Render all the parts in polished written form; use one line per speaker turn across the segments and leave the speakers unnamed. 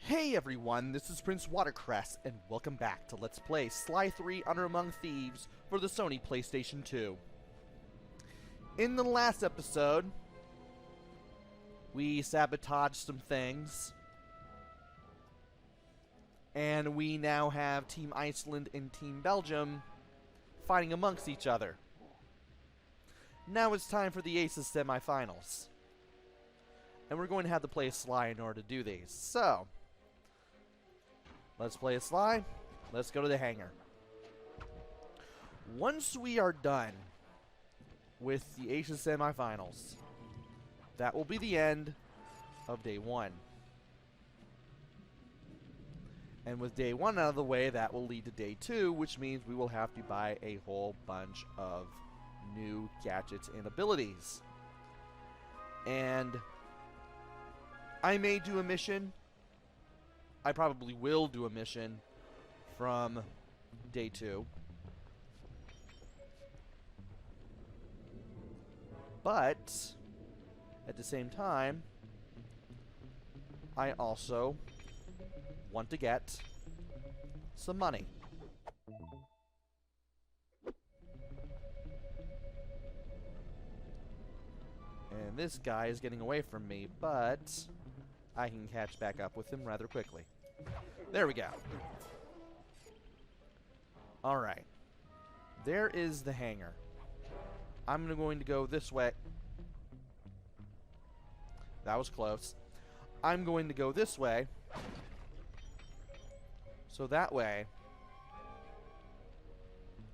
Hey everyone, this is PrinceWatercress, and welcome back to Let's Play Sly 3 Honor Among Thieves for the Sony PlayStation 2. In the last episode, we sabotaged some things, and we now have Team Iceland and Team Belgium fighting amongst each other. Now it's time for the Aces Semifinals. And we're going to have to play Sly in order to do these. So, let's play a Sly. Let's go to the hangar. Once we are done with the Aces Semifinals, that will be the end of day one. And with day one out of the way, that will lead to day two, which means we will have to buy a whole bunch of new gadgets and abilities. And I may do a mission. I probably will do a mission from day two. But at the same time, I also want to get some money. And this guy is getting away from me, but I can catch back up with him rather quickly. There we go. Alright. There is the hangar. I'm going to go this way. That was close. I'm going to go this way. So that way,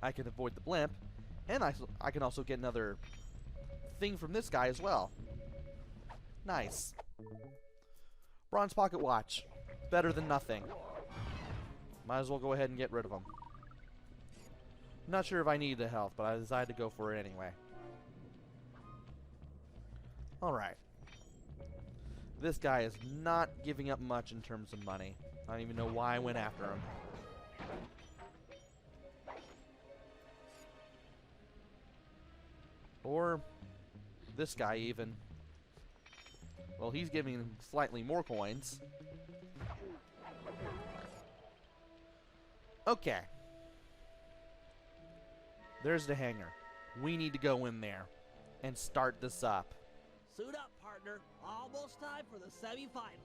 I can avoid the blimp. And I can also get another thing from this guy as well. Nice. Bronze pocket watch. Better than nothing. Might as well go ahead and get rid of him. Not sure if I need the health, but I decided to go for it anyway. Alright. This guy is not giving up much in terms of money. I don't even know why I went after him. Or this guy even. Well, he's giving slightly more coins. Okay. There's the hangar. We need to go in there and start this up.
Suit up, partner. Almost time for the semifinals.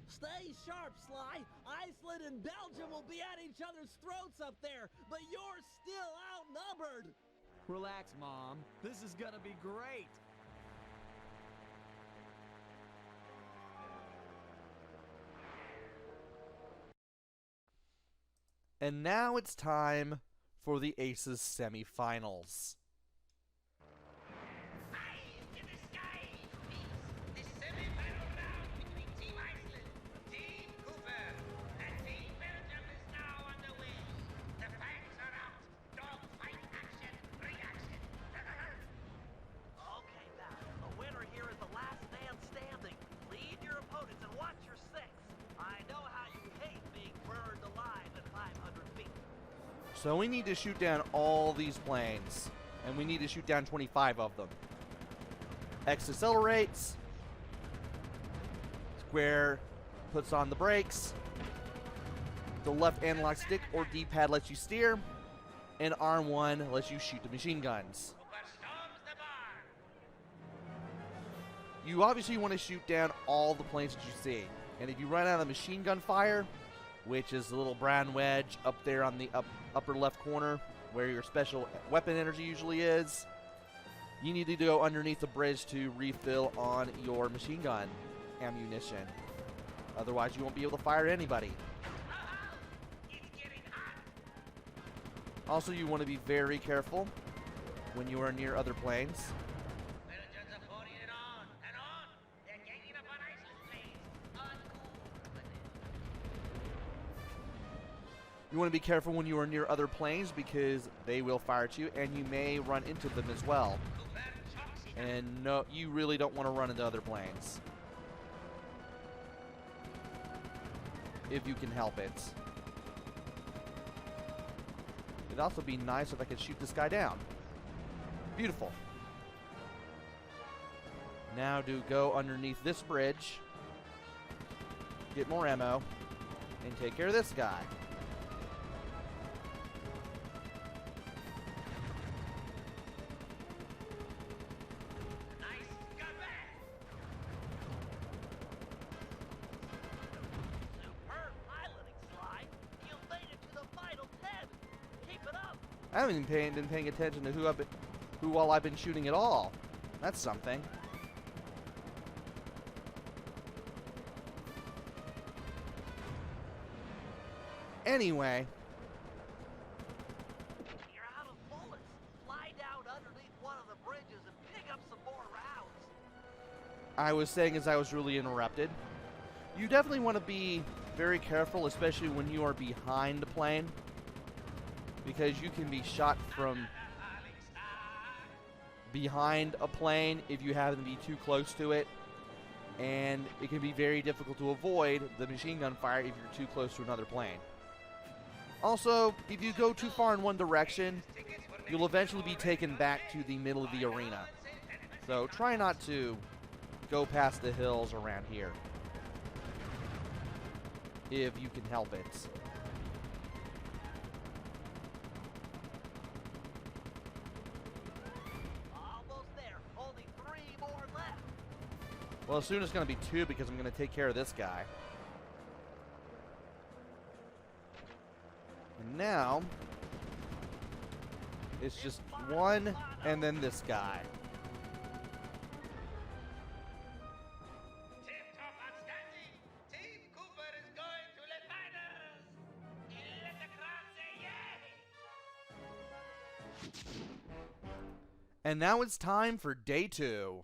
Stay sharp, Sly. Iceland and Belgium will be at each other's throats up there, but you're still outnumbered.
Relax, Mom. This is gonna be great.
And now it's time for the Aces Semifinals.
Eyes in the sky, the semi-final round between Team Iceland, Team Cooper, and Team Belgium is now underway. The fangs are out. Dogfight action, reaction.
Okay, now, the winner here is the last man standing. Lead your opponents and watch your six. I know how you hate being burned alive at 500 feet.
So we need to shoot down all these planes. And we need to shoot down 25 of them. X accelerates. Square puts on the brakes. The left analog stick or D-pad lets you steer. And R1 lets you shoot the machine guns.
Cooper storms the bar.
You obviously want to shoot down all the planes that you see. And if you run out of machine gun fire, which is the little brown wedge up there on the upper left corner where your special weapon energy usually is, you need to go underneath the bridge to refill on your machine gun ammunition. Otherwise, you won't be able to fire anybody.
It's getting hot.
Also, you want to be very careful when you are near other planes.
Belgians are pouring it on and on. They're ganging up on Iceland's planes. Uncool.
You want to be careful when you are near other planes because they will fire at you and you may run into them as well.
Cooper chalks it up.
And no, you really don't want to run into other planes. If you can help it. It'd also be nice if I could shoot this guy down. Beautiful. Now go underneath this bridge, get more ammo, and take care of this guy.
Nice comeback!
Superb piloting, Sly. You made it to the final 10. Keep it up.
I haven't been paying attention to who all I've been shooting at all. That's something. Anyway,
You're out of bullets. Fly down underneath one of the bridges and pick up some more rounds.
I was saying as I was really interrupted, you definitely want to be very careful, especially when you are behind the plane, because you can be shot from behind a plane if you happen to be too close to it, and it can be very difficult to avoid the machine gun fire if you're too close to another plane. Also, if you go too far in one direction, you'll eventually be taken back to the middle of the arena. So try not to go past the hills around here, if you can help it.
Almost there. Only 3 more left.
Well, soon it's going to be 2 because I'm going to take care of this guy. And now, it's just 1 and then this guy.
Tip-top outstanding! Team Cooper is going to the finals! Let the crowd say yay!
And now it's time for day 2.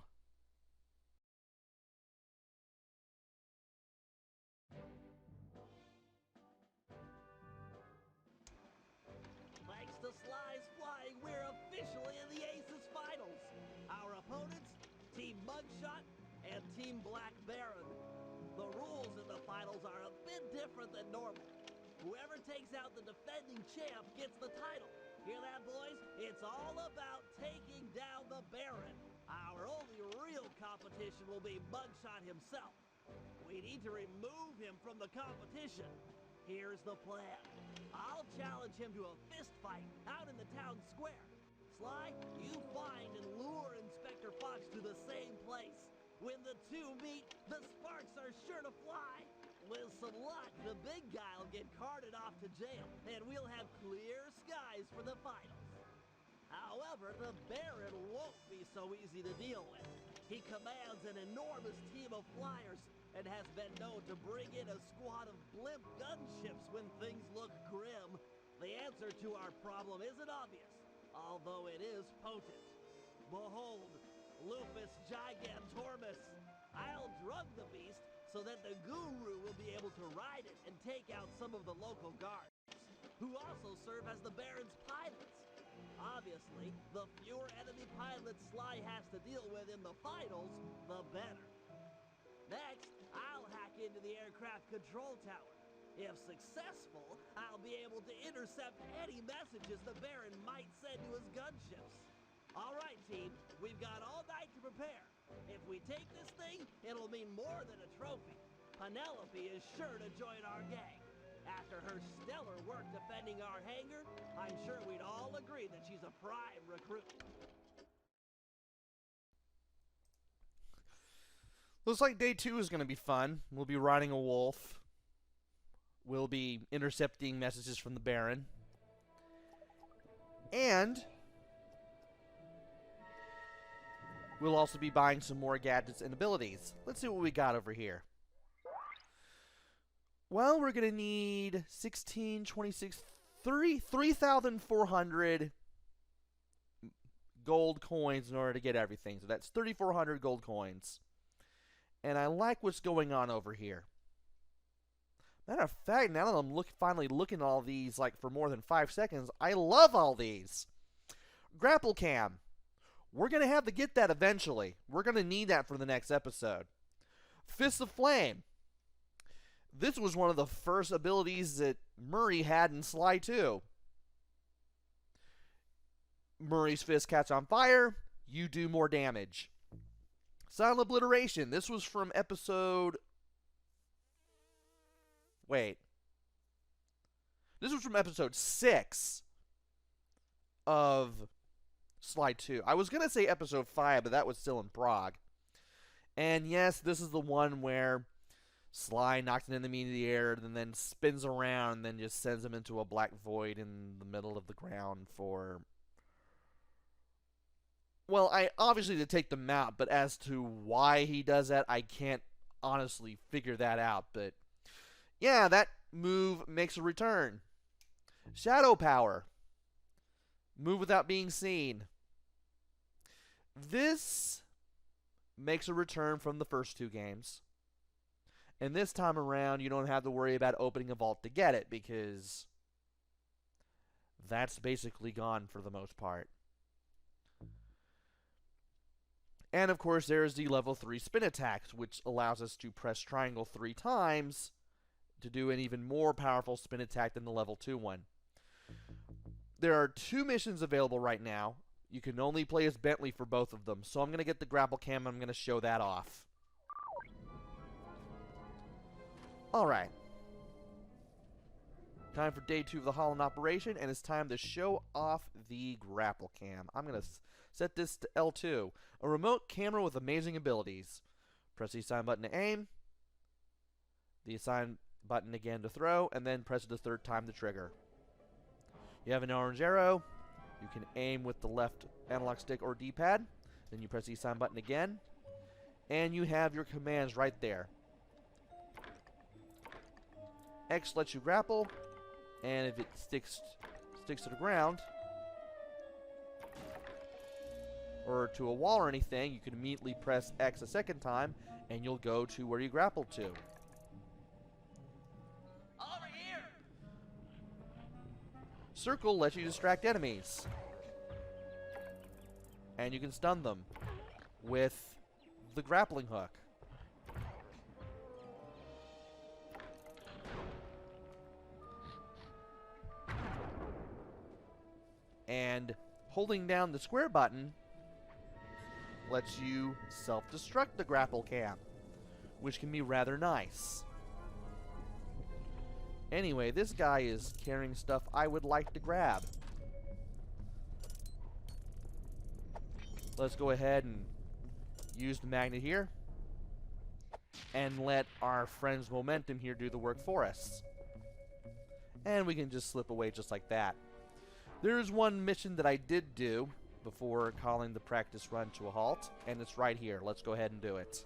Thanks to Sly's flying, we're officially in the Aces Finals. Our opponents, Team Muggshot and Team Black Baron. The rules in the finals are a bit different than normal. Whoever takes out the defending champ gets the title. Hear that, boys? It's all about taking down the Baron. Our only real competition will be Muggshot himself. We need to remove him from the competition. Here's the plan. I'll challenge him to a fist fight out in the town square. Sly, you find and lure Inspector Fox to the same place. When the two meet, the sparks are sure to fly. With some luck, the big guy will get carted off to jail, and we'll have clear skies for the finals. However, the Baron won't be so easy to deal with. He commands an enormous team of flyers and has been known to bring in a squad of blimp gunships when things look grim. The answer to our problem isn't obvious, although it is potent. Behold, Lupus Gigantormus. I'll drug the beast so that the guru will be able to ride it and take out some of the local guards, who also serve as the Baron's pilots. Obviously, the fewer enemy pilots Sly has to deal with in the finals, the better. Next, I'll hack into the aircraft control tower. If successful, I'll be able to intercept any messages the Baron might send to his gunships. All right, team, we've got all night to prepare. If we take this thing, it'll mean more than a trophy. Penelope is sure to join our gang. After her stellar work defending our hangar, I'm sure we'd all agree that she's a prime recruit.
Looks like day 2 is going to be fun. We'll be riding a wolf. We'll be intercepting messages from the Baron. And we'll also be buying some more gadgets and abilities. Let's see what we got over here. Well, we're going to need 16, 26, 3,400 gold coins in order to get everything. So that's 3,400 gold coins. And I like what's going on over here. Matter of fact, now that I'm finally looking at all these like for more than 5 seconds, I love all these. Grapple cam. We're going to have to get that eventually. We're going to need that for the next episode. Fist of Flame. This was one of the first abilities that Murray had in Sly 2. Murray's fist catch on fire, you do more damage. Silent Obliteration. This was from episode... Wait. This was from episode 6 of Sly 2. I was going to say episode 5, but that was still in Prague. And yes, this is the one where Sly knocks an enemy into the air and then spins around and then just sends him into a black void in the middle of the ground for... Well, obviously to take them out, but as to why he does that, I can't honestly figure that out. But yeah, that move makes a return. Shadow Power. Move without being seen. This makes a return from the first 2 games. And this time around, you don't have to worry about opening a vault to get it, because that's basically gone for the most part. And of course, there's the level 3 spin attacks, which allows us to press triangle 3 times to do an even more powerful spin attack than the level 2 one. There are 2 missions available right now. You can only play as Bentley for both of them, so I'm going to get the grapple cam and I'm going to show that off. Alright. Time for day 2 of the Holland operation, and it's time to show off the grapple cam. I'm going to set this to L2. A remote camera with amazing abilities. Press the assign button to aim. The assign button again to throw, and then press it the 3rd time to trigger. You have an orange arrow. You can aim with the left analog stick or D-pad. Then you press the assign button again. And you have your commands right there. X lets you grapple. And if it sticks to the ground, or to a wall or anything, you can immediately press X a 2nd time, and you'll go to where you grappled to.
Over here!
Circle lets you distract enemies. And you can stun them with the grappling hook. And holding down the square button lets you self-destruct the grapple cam, which can be rather nice. Anyway, this guy is carrying stuff I would like to grab. Let's go ahead and use the magnet here and let our friend's momentum here do the work for us. And we can just slip away just like that. There's one mission that I did do before calling the practice run to a halt, and it's right here. Let's go ahead and do it.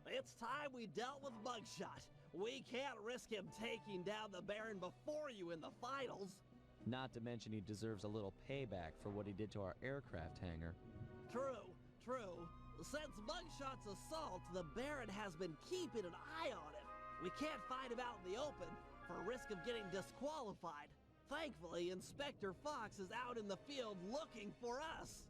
It's time we dealt with Muggshot. We can't risk him taking down the Baron before you in the finals.
Not to mention he deserves a little payback for what he did to our aircraft hangar.
True. Since Muggshot's assault, the Baron has been keeping an eye on him. We can't fight him out in the open for risk of getting disqualified. Thankfully, Inspector Fox is out in the field looking for us.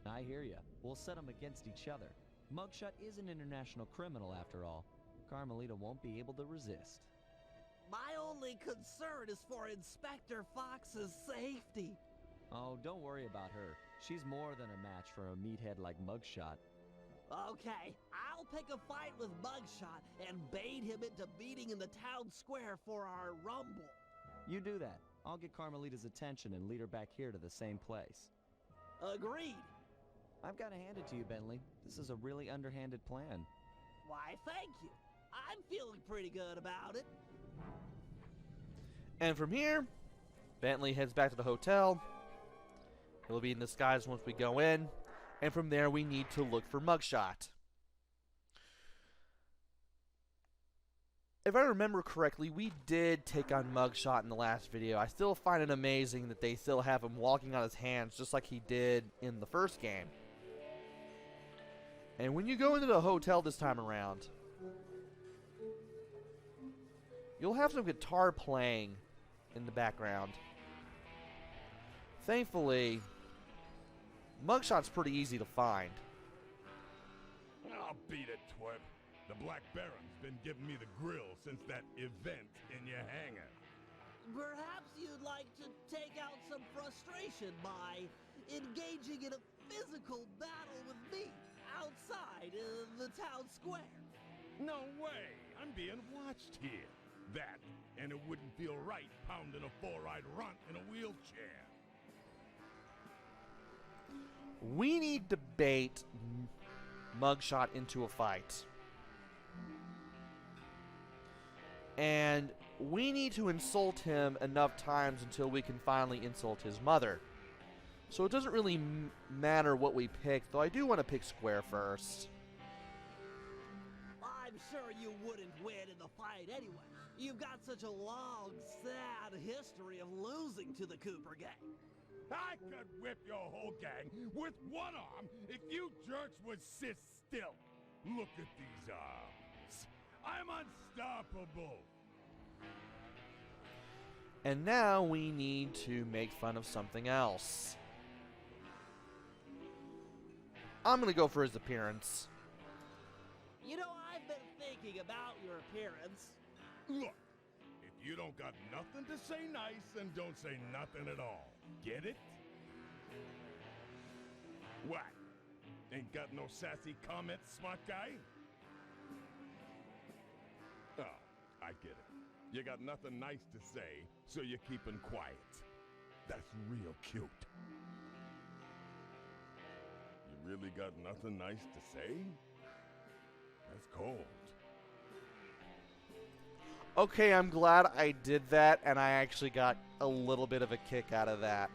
I hear ya. We'll set them against each other. Muggshot is an international criminal after all. Carmelita won't be able to resist.
My only concern is for Inspector Fox's safety.
Oh, don't worry about her. She's more than a match for a meathead like Muggshot.
Okay, I'll pick a fight with Muggshot and bait him into meeting in the town square for our rumble.
You do that. I'll get Carmelita's attention and lead her back here to the same place.
Agreed.
I've got to hand it to you, Bentley. This is a really underhanded plan.
Why, thank you. I'm feeling pretty good about it.
And from here, Bentley heads back to the hotel. He'll be in disguise once we go in. And from there, we need to look for Muggshot. If I remember correctly, we did take on Muggshot in the last video. I still find it amazing that they still have him walking on his hands just like he did in the first game. And when you go into the hotel this time around, you'll have some guitar playing in the background. Thankfully, Muggshot's pretty easy to find.
I'll beat it, twerp. The Black Baron's been giving me the grill since that event in your hangar.
Perhaps you'd like to take out some frustration by engaging in a physical battle with me outside the town square.
No way! I'm being watched here. That, and it wouldn't feel right pounding a four-eyed runt in a wheelchair.
We need to bait Muggshot into a fight. And we need to insult him enough times until we can finally insult his mother. So it doesn't really matter what we pick, though I do want to pick square first.
I'm sure you wouldn't win in the fight anyway. You've got such a long, sad history of losing to the Cooper gang.
I could whip your whole gang with one arm if you jerks would sit still. Look at these arms. I'm unstoppable.
And now we need to make fun of something else. I'm going to go for his appearance.
You know, I've been thinking about your appearance.
Look, if you don't got nothing to say nice, then don't say nothing at all. Get it? What? Ain't got no sassy comments, smart guy? Oh, I get it. You got nothing nice to say, so you're keeping quiet. That's real cute. You really got nothing nice to say? That's cold.
Okay, I'm glad I did that, and I actually got a little bit of a kick out of that.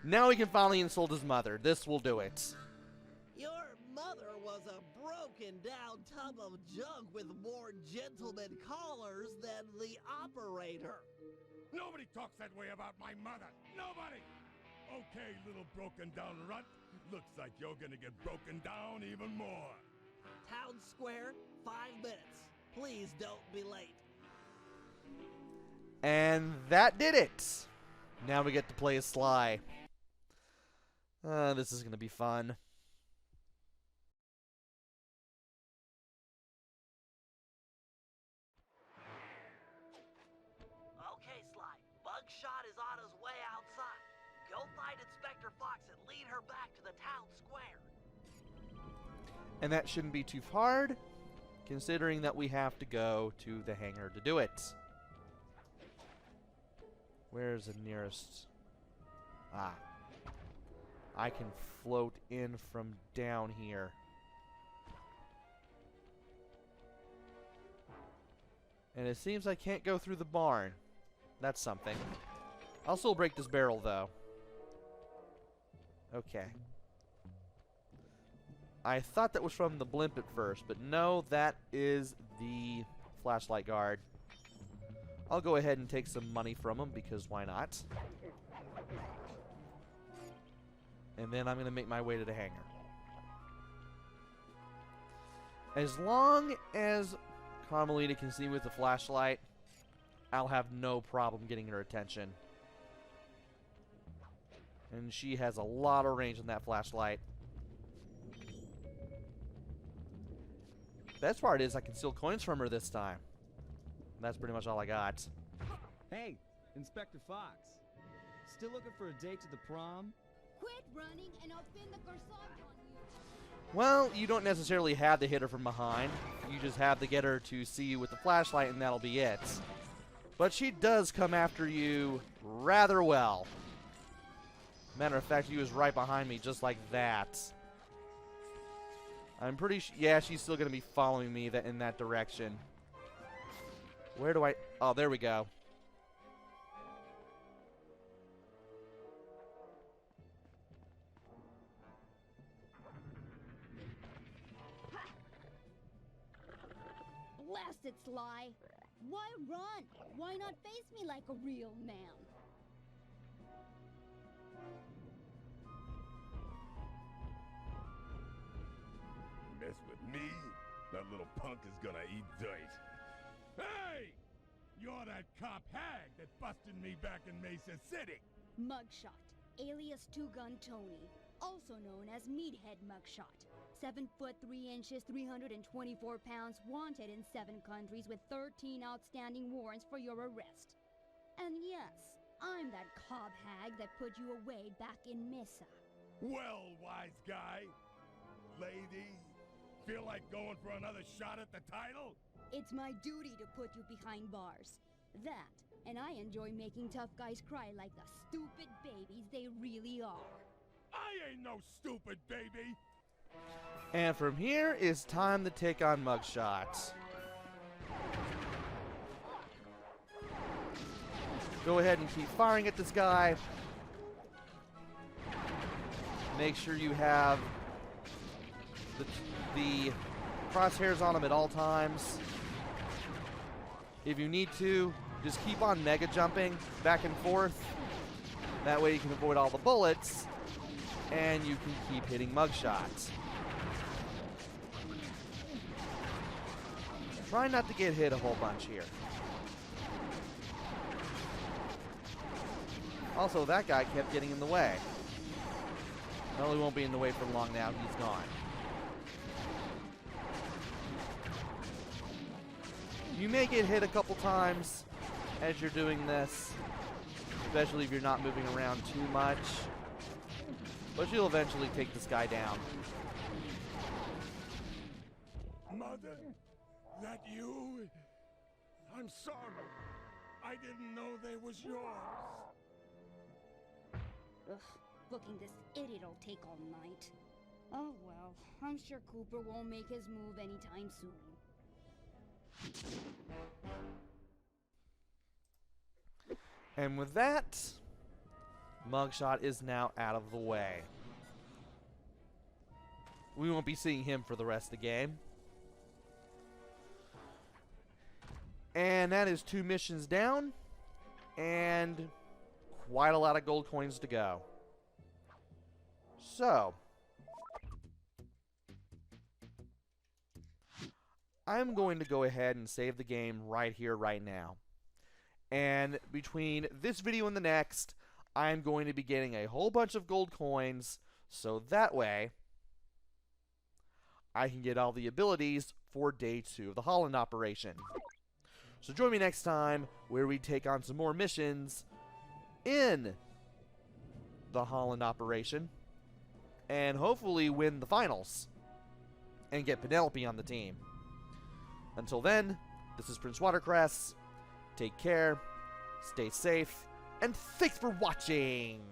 Now we can finally insult his mother. This will do it.
Your mother was a broken down tub of junk with more gentleman callers than the operator.
Nobody talks that way about my mother. Nobody! Okay, little broken down runt. Looks like you're gonna get broken down even more.
Town Square, 5 minutes. Please don't be late.
And that did it. Now we get to play as Sly. This is going to be fun.
Okay, Sly. Muggshot is on his way outside. Go find Inspector Fox and lead her back to the town square.
And that shouldn't be too hard, considering that we have to go to the hangar to do it. Where's the nearest? Ah. I can float in from down here. And it seems I can't go through the barn. That's something. I'll still break this barrel, though. Okay. I thought that was from the blimp at first, but no, that is the flashlight guard. I'll go ahead and take some money from him, because why not? And then I'm going to make my way to the hangar. As long as Carmelita can see with the flashlight, I'll have no problem getting her attention. And she has a lot of range on that flashlight. Best part is I can steal coins from her this time. That's pretty much all I got.
Hey, Inspector Fox. Still looking for a date to the prom?
Quit running and I'll pin the corsage on you.
Well, you don't necessarily have to hit her from behind. You just have to get her to see you with the flashlight, and that'll be it. But she does come after you rather well. Matter of fact, she was right behind me just like that. I'm pretty sure... Yeah, she's still going to be following me in that direction. Where do I... Oh, there we go.
Blast it, Sly. Why run? Why not face me like a real man?
Mess with me? That little punk is gonna eat dirt. Hey! You're that cop hag that busted me back in Mesa City.
Muggshot, alias Two-Gun Tony, also known as Meathead Muggshot. 7 foot 3 inches, 324 pounds, wanted in 7 countries with 13 outstanding warrants for your arrest. And yes, I'm that cob hag that put you away back in Mesa.
Well, wise guy. Lady, feel like going for another shot at the title?
It's my duty to put you behind bars. That, and I enjoy making tough guys cry like the stupid babies they really are.
I ain't no stupid baby.
And from here is time to take on Muggshot. Go ahead and keep firing at this guy. Make sure you have the crosshairs on him at all times. If you need to, just keep on mega jumping back and forth. That way you can avoid all the bullets and you can keep hitting Muggshot. Try not to get hit a whole bunch here. Also, that guy kept getting in the way. Well, he won't be in the way for long now. He's gone. You may get hit a couple times as you're doing this, especially if you're not moving around too much. But you'll eventually take this guy down.
Mother, that you? I'm sorry. I didn't know they was yours.
Ugh, booking this idiot'll take all night. Oh well, I'm sure Cooper won't make his move anytime soon.
And with that, Muggshot is now out of the way. We won't be seeing him for the rest of the game. And that is 2 missions down, and quite a lot of gold coins to go. So, I'm going to go ahead and save the game right here, right now. And between this video and the next, I'm going to be getting a whole bunch of gold coins, so that way I can get all the abilities for day 2 of the Holland operation. So join me next time where we take on some more missions in the Holland operation and hopefully win the finals and get Penelope on the team. Until then, this is PrinceWatercress. Take care, stay safe, and thanks for watching!